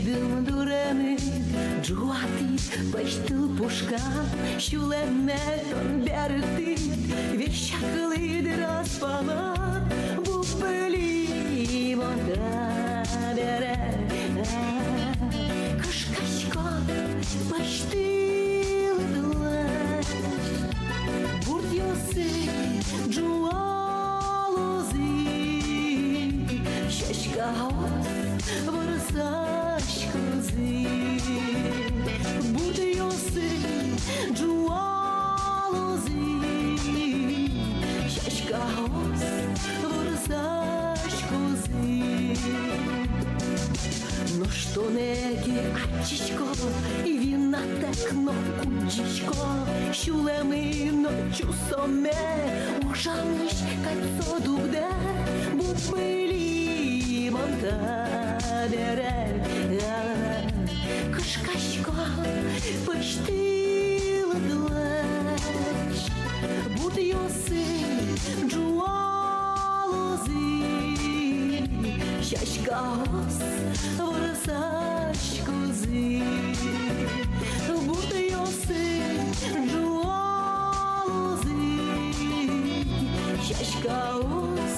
döndürenir Cuatit baştıl puşkan Şulemeton berdi Ve şaklıdır asfalat Bu bölüm onda dere Kış kaşkan baştıldılar Burdiyosi Джуалози Шашкаос Варсашкози Бурдиоси Джуалози Шашкаос Варсашкози Ну что неги ачичко И вина текно кучичко Şulemi noçu somme Uşamış kaçso dugde Bu belim anta dere Kış kaşko pıştıladılar Burdiyosi Джуалози Şaşkaos Varasaşkozi Burdiyosi Джуалози Şaşkaos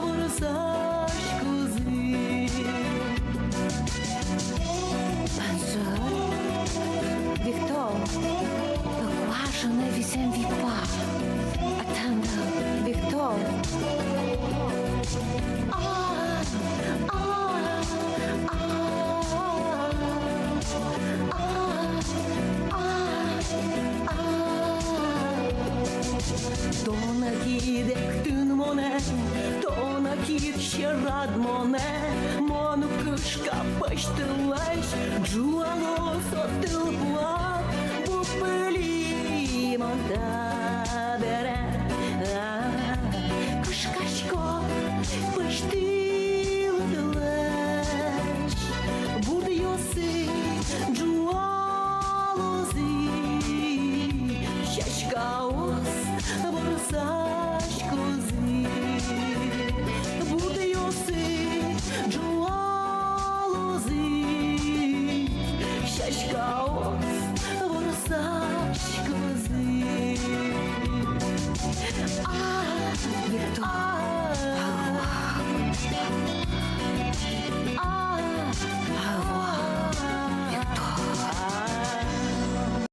Varasaşkozi Панзор Віктор Поквашене вісем віпа Атанда Віктор Тона гидек тün моне Тона кит şerad моне Мону kışka baştılaş Джуалос отылпуа Bu bölüm anda dere Kış kaşko baştılaş Burdiyosi Джуалози Şaşkaos Varasaşkozi Burdiyosi Джуалози Şaşkaos Varasaşkozi Виктор